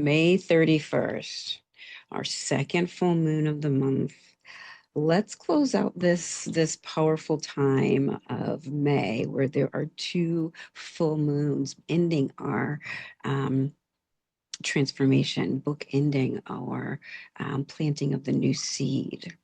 May 31st, our second full moon of the month. Let's close out this powerful time of May, where there are two full moons ending our transformation, bookending our planting of the new seed.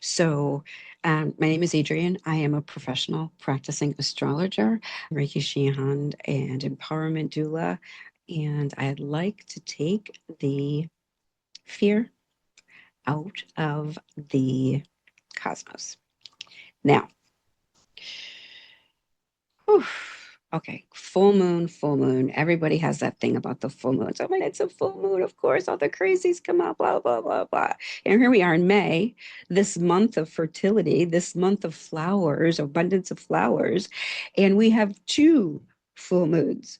So, my name is Adrienne. I am a professional practicing astrologer, Reiki Shihan, and Empowerment Doula. And I'd like to take the fear out of the cosmos. Now, whew, okay, full moon, full moon. Everybody has that thing about the full moon. So, it's a full moon, of course, all the crazies come out, blah, blah, blah, blah. And here we are in May, this month of fertility, this month of flowers, abundance of flowers. And we have two full moons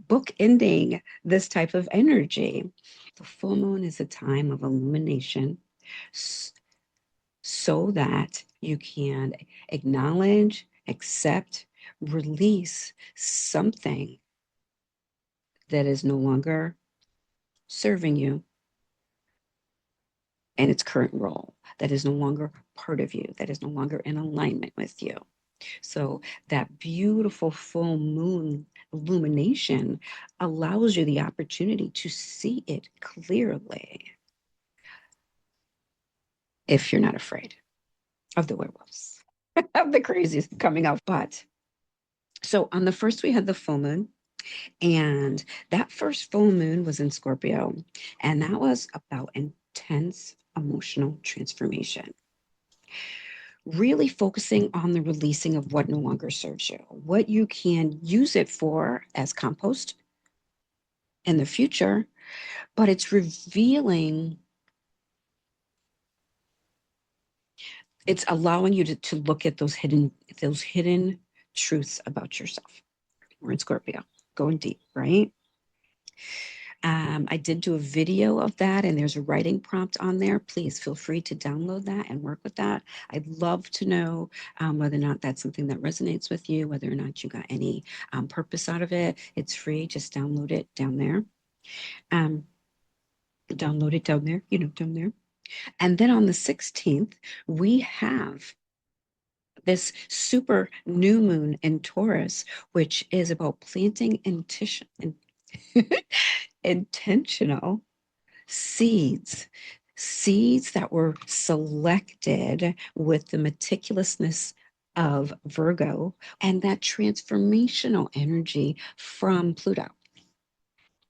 bookending this type of energy. The full moon is a time of illumination so that you can acknowledge, accept, release something that is no longer serving you in its current role, that is no longer part of you, that is no longer in alignment with you. So that beautiful full moon illumination allows you the opportunity to see it clearly if you're not afraid of the werewolves, of the crazies coming out. But so on the first, we had the full moon. And that first full moon was in Scorpio. And that was about intense emotional transformation. Really focusing on the releasing of what no longer serves you, what you can use it for as compost in the future, but it's revealing, it's allowing you to look at those hidden truths about yourself. We're in Scorpio, going deep, right? I did do a video of that, and there's a writing prompt on there. Please feel free to download that and work with that. I'd love to know whether or not that's something that resonates with you, whether or not you got any purpose out of it. It's free. Just download it down there. Download it down there, down there. And then on the 16th, we have this super new moon in Taurus, which is about planting intentional seeds that were selected with the meticulousness of Virgo and that transformational energy from Pluto.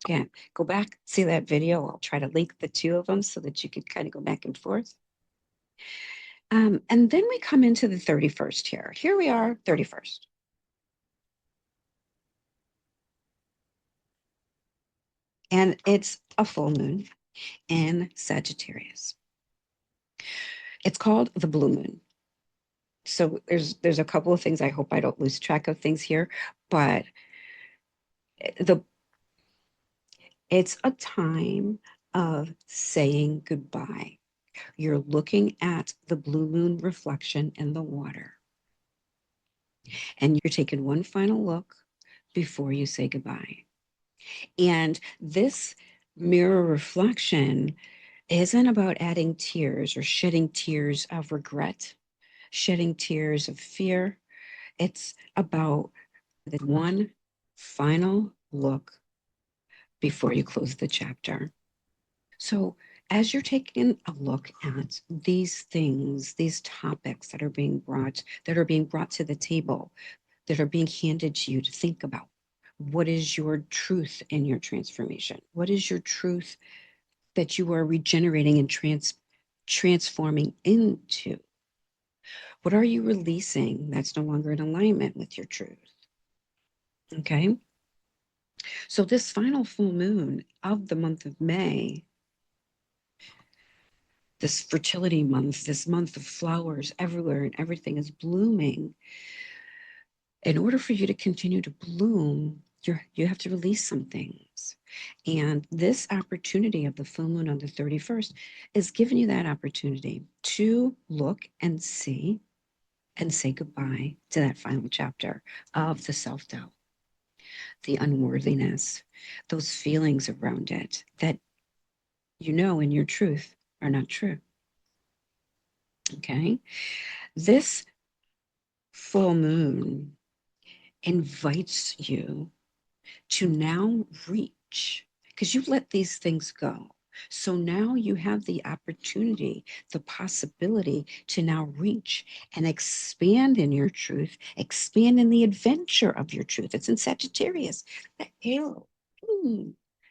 Again, go back, see that video. I'll try to link the two of them so that you can kind of go back and forth. And then we come into the 31st here. Here we are, 31st. And it's a full moon in Sagittarius. It's called the blue moon. So there's a couple of things. I hope I don't lose track of things here, but it's a time of saying goodbye. You're looking at the blue moon reflection in the water, and you're taking one final look before you say goodbye. And this mirror reflection isn't about adding tears or shedding tears of regret, shedding tears of fear. It's about the one final look before you close the chapter. So as you're taking a look at these things, these topics that are being brought to the table, that are being handed to you to think about, what is your truth in your transformation? What is your truth that you are regenerating and transforming into? What are you releasing that's no longer in alignment with your truth? Okay. So this final full moon of the month of May, this fertility month, this month of flowers everywhere and everything is blooming. In order for you to continue to bloom, you have to release some things. And this opportunity of the full moon on the 31st is giving you that opportunity to look and see and say goodbye to that final chapter of the self-doubt, the unworthiness, those feelings around it that you know in your truth are not true. Okay? This full moon invites you to now reach, because you let these things go. So now you have the opportunity, the possibility to now reach and expand in your truth, expand in the adventure of your truth. It's in Sagittarius, the arrow,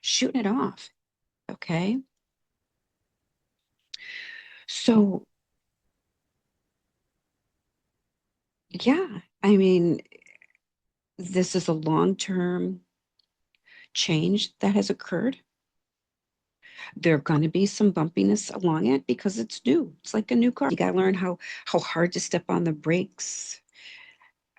shooting it off. Okay. So, yeah, I mean, this is a long term change that has occurred. There are going to be some bumpiness along it because it's new. It's like a new car. You got to learn how hard to step on the brakes,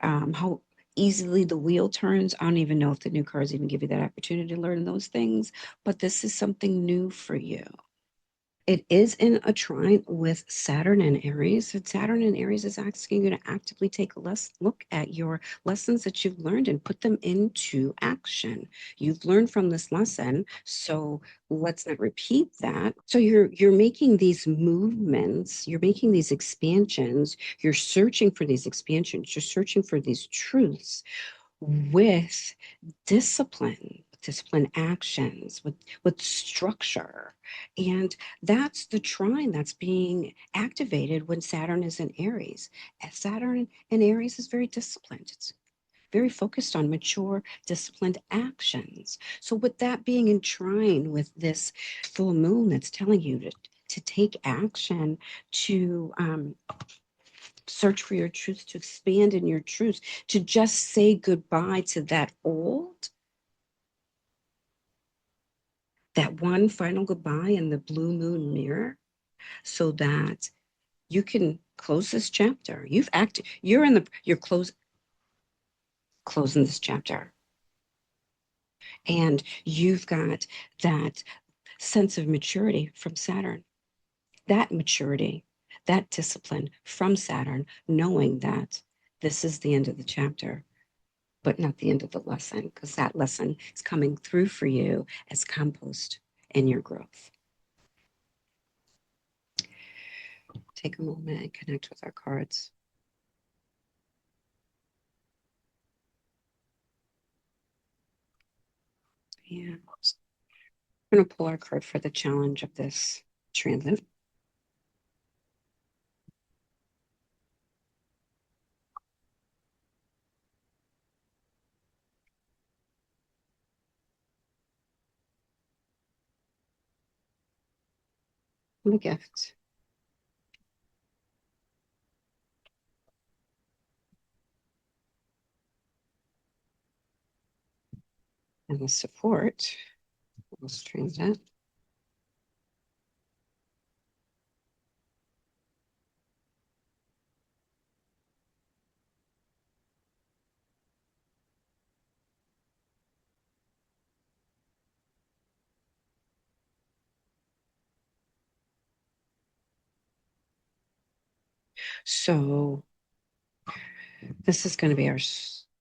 how easily the wheel turns. I don't even know if the new cars even give you that opportunity to learn those things, but this is something new for you. It is in a trine with Saturn and Aries. And Saturn and Aries is asking you to actively take a look at your lessons that you've learned and put them into action. You've learned from this lesson, so let's not repeat that. So you're making these movements, you're making these expansions, you're searching for these expansions, you're searching for these truths with discipline actions, with structure. And that's the trine that's being activated when Saturn is in Aries. Saturn in Aries is very disciplined. It's very focused on mature, disciplined actions. So with that being in trine with this full moon that's telling you to take action, to search for your truth, to expand in your truth, to just say goodbye to that old, that one final goodbye in the blue moon mirror, so that you can close this chapter. Closing this chapter. And you've got that sense of maturity from Saturn, that maturity, that discipline from Saturn, knowing that this is the end of the chapter, but not the end of the lesson, because that lesson is coming through for you as compost in your growth. Take a moment and connect with our cards. Yeah. I'm going to pull our card for the challenge of this transit. And the gift. And the support of this transit. So this is going to be our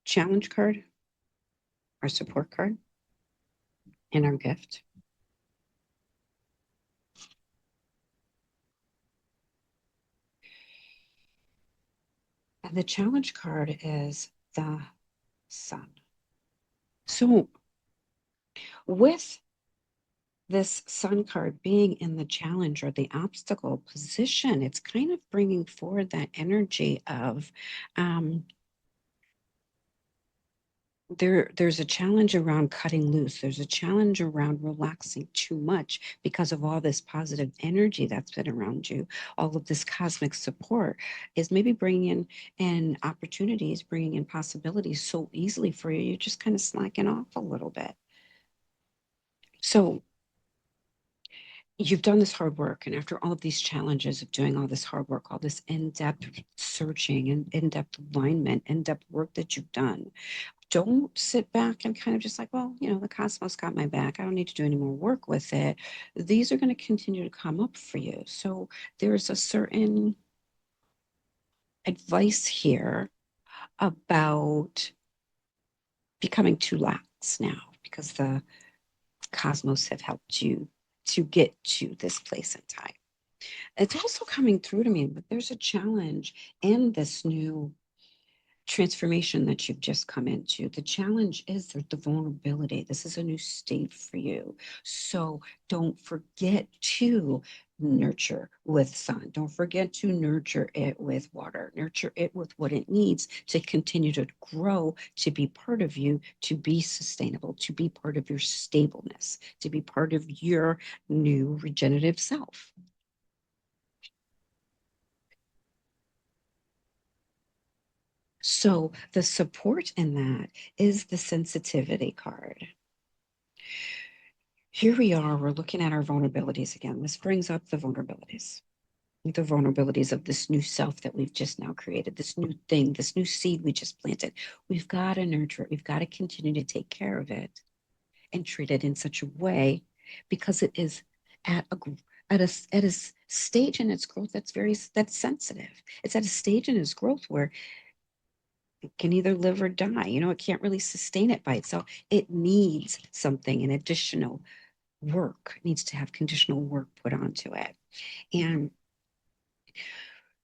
challenge card, our support card, and our gift. And the challenge card is the Sun. So with this Sun card being in the challenge or the obstacle position, it's kind of bringing forward that energy of there's a challenge around cutting loose. There's a challenge around relaxing too much because of all this positive energy that's been around you. All of this cosmic support is maybe bringing in opportunities, bringing in possibilities so easily for you. You're just kind of slacking off a little bit. So you've done this hard work, and after all of these challenges of doing all this hard work, all this in-depth searching and in-depth alignment, in-depth work that you've done, don't sit back and kind of just like, well, the cosmos got my back. I don't need to do any more work with it. These are going to continue to come up for you. So there's a certain advice here about becoming too lax. sense now because the cosmos have helped you to get to this place in time. It's also coming through to me, but there's a challenge in this new transformation that you've just come into. The challenge is the vulnerability. This is a new state for you. So don't forget to nurture with sun. Don't forget to nurture it with water. Nurture it with what it needs to continue to grow, to be part of you, to be sustainable, to be part of your stableness, to be part of your new regenerative self. So the support in that is the sensitivity card. Here we are, we're looking at our vulnerabilities again. This brings up the vulnerabilities of this new self that we've just now created, this new thing, this new seed we just planted. We've got to nurture it. We've got to continue to take care of it and treat it in such a way because it is at a stage in its growth that's sensitive. It's at a stage in its growth where it can either live or die. It can't really sustain it by itself. It needs something, an additional work. It needs to have conditional work put onto it. And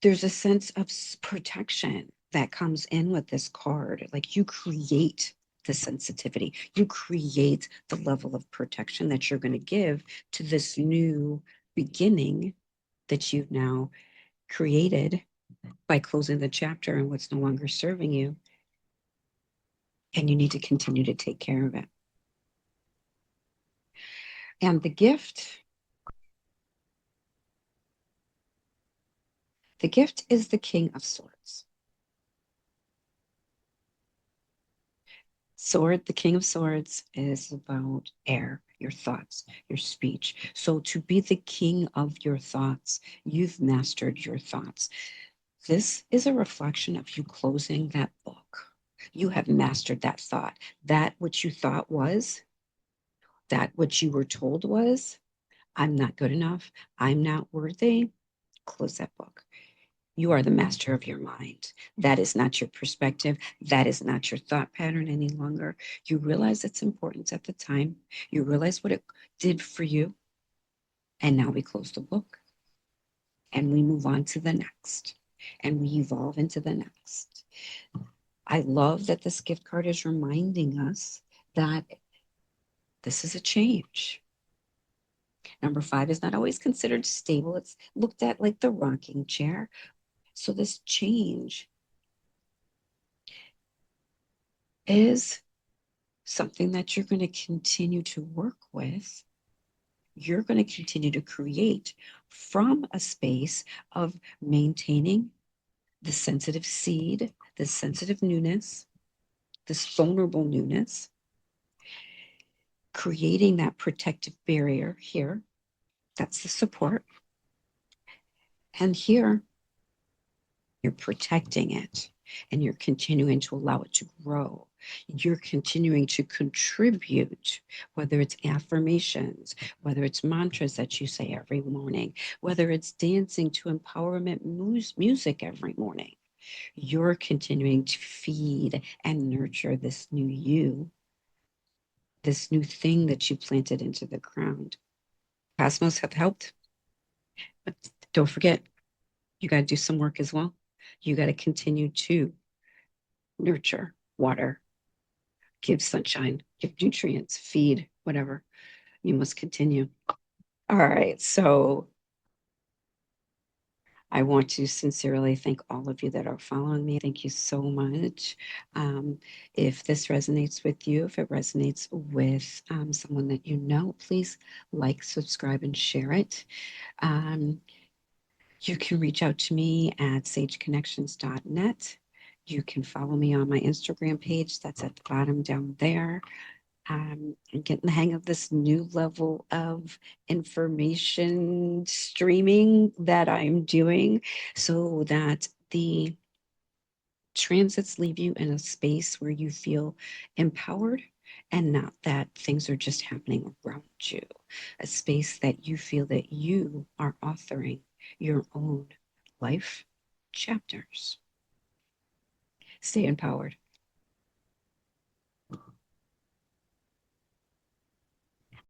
there's a sense of protection that comes in with this card. Like you create the sensitivity, you create the level of protection that you're going to give to this new beginning that you've now created by closing the chapter and what's no longer serving you. And you need to continue to take care of it. And the gift is the King of Swords. The King of Swords is about air, your thoughts, your speech. So to be the king of your thoughts, you've mastered your thoughts. This is a reflection of you closing that book. You have mastered that thought. That which you thought was, that which you were told was, I'm not good enough, I'm not worthy. Close that book. You are the master of your mind. That is not your perspective. That is not your thought pattern any longer. You realize its importance at the time. You realize what it did for you. And now we close the book and we move on to the next and we evolve into the next. I love that this gift card is reminding us that this is a change. Number 5 is not always considered stable. It's looked at like the rocking chair. So this change is something that you're going to continue to work with. You're going to continue to create from a space of maintaining the sensitive seed, the sensitive newness, this vulnerable newness, creating that protective barrier here. That's the support. And here, you're protecting it and you're continuing to allow it to grow. You're continuing to contribute, whether it's affirmations, whether it's mantras that you say every morning, whether it's dancing to empowerment music every morning. You're continuing to feed and nurture this new you, this new thing that you planted into the ground. Cosmos have helped, but don't forget, you got to do some work as well. You got to continue to nurture, water, give sunshine, give nutrients, feed, whatever. You must continue. All right. So I want to sincerely thank all of you that are following me. Thank you so much. If this resonates with you, if it resonates with someone that you know, please like, subscribe, and share it. You can reach out to me at sageconnections.net. You can follow me on my Instagram page. That's at the bottom down there. I'm getting the hang of this new level of information streaming that I'm doing so that the transits leave you in a space where you feel empowered and not that things are just happening around you. A space that you feel that you are authoring your own life chapters. Stay empowered.